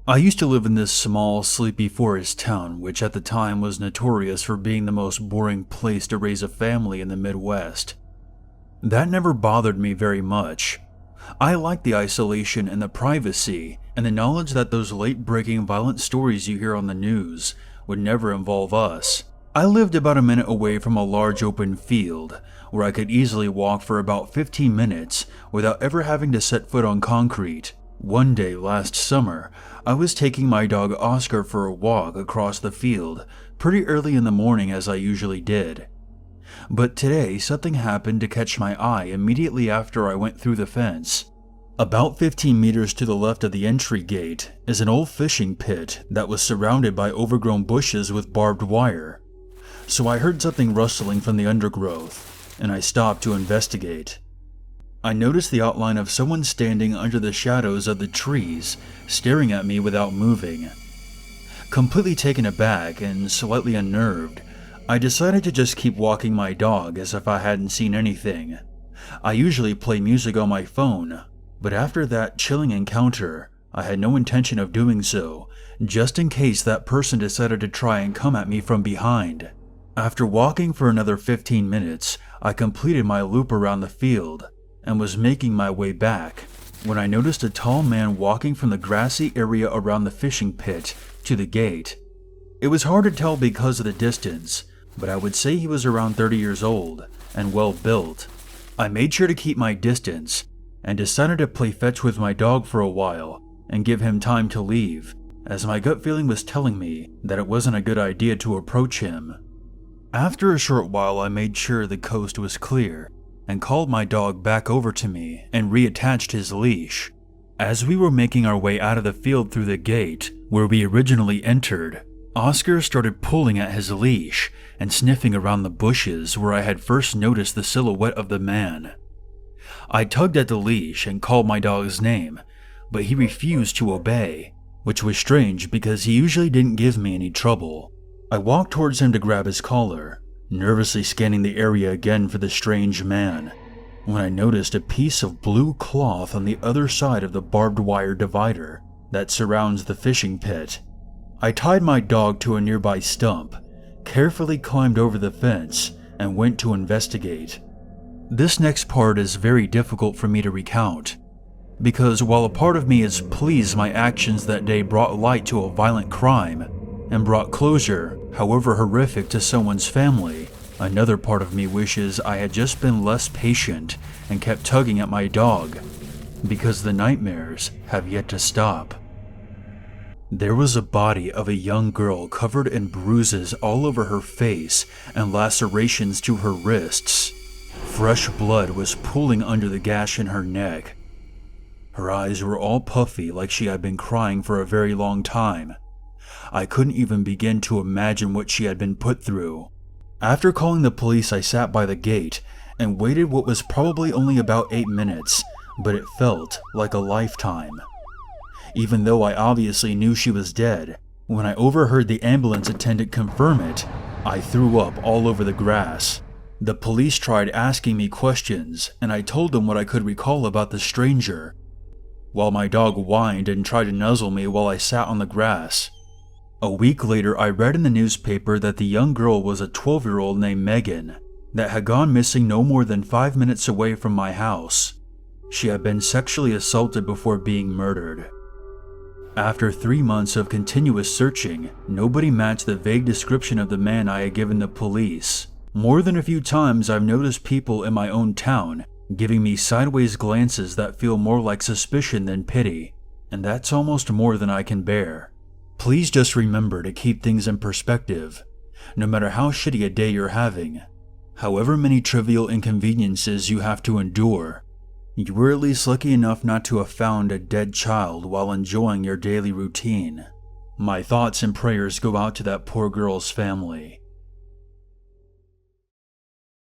I used to live in this small, sleepy forest town, which at the time was notorious for being the most boring place to raise a family in the Midwest. That never bothered me very much. I liked the isolation and the privacy, and the knowledge that those late-breaking violent stories you hear on the news would never involve us. I lived about a minute away from a large open field, where I could easily walk for about 15 minutes without ever having to set foot on concrete. One day last summer, I was taking my dog Oscar for a walk across the field pretty early in the morning as I usually did. But today, something happened to catch my eye immediately after I went through the fence. About 15 meters to the left of the entry gate is an old fishing pit that was surrounded by overgrown bushes with barbed wire. So I heard something rustling from the undergrowth, and I stopped to investigate. I noticed the outline of someone standing under the shadows of the trees, staring at me without moving. Completely taken aback and slightly unnerved, I decided to just keep walking my dog as if I hadn't seen anything. I usually play music on my phone, but after that chilling encounter, I had no intention of doing so, just in case that person decided to try and come at me from behind. After walking for another 15 minutes, I completed my loop around the field and was making my way back when I noticed a tall man walking from the grassy area around the fishing pit to the gate. It was hard to tell because of the distance, but I would say he was around 30 years old and well built. I made sure to keep my distance and decided to play fetch with my dog for a while and give him time to leave, as my gut feeling was telling me that it wasn't a good idea to approach him. After a short while, I made sure the coast was clear and called my dog back over to me and reattached his leash. As we were making our way out of the field through the gate where we originally entered, Oscar started pulling at his leash and sniffing around the bushes where I had first noticed the silhouette of the man. I tugged at the leash and called my dog's name, but he refused to obey, which was strange because he usually didn't give me any trouble. I walked towards him to grab his collar, nervously scanning the area again for the strange man, when I noticed a piece of blue cloth on the other side of the barbed wire divider that surrounds the fishing pit. I tied my dog to a nearby stump, carefully climbed over the fence, and went to investigate. This next part is very difficult for me to recount, because while a part of me is pleased my actions that day brought light to a violent crime and brought closure, however horrific, to someone's family, another part of me wishes I had just been less patient and kept tugging at my dog, because the nightmares have yet to stop. There was a body of a young girl covered in bruises all over her face and lacerations to her wrists. Fresh blood was pooling under the gash in her neck. Her eyes were all puffy like she had been crying for a very long time. I couldn't even begin to imagine what she had been put through. After calling the police, I sat by the gate and waited what was probably only about 8 minutes, but it felt like a lifetime. Even though I obviously knew she was dead, when I overheard the ambulance attendant confirm it, I threw up all over the grass. The police tried asking me questions, and I told them what I could recall about the stranger, while my dog whined and tried to nuzzle me while I sat on the grass. A week later, I read in the newspaper that the young girl was a 12-year-old named Megan that had gone missing no more than 5 minutes away from my house. She had been sexually assaulted before being murdered. After 3 months of continuous searching, nobody matched the vague description of the man I had given the police. More than a few times, I've noticed people in my own town giving me sideways glances that feel more like suspicion than pity, and that's almost more than I can bear. Please just remember to keep things in perspective, no matter how shitty a day you're having. However many trivial inconveniences you have to endure, you were at least lucky enough not to have found a dead child while enjoying your daily routine. My thoughts and prayers go out to that poor girl's family.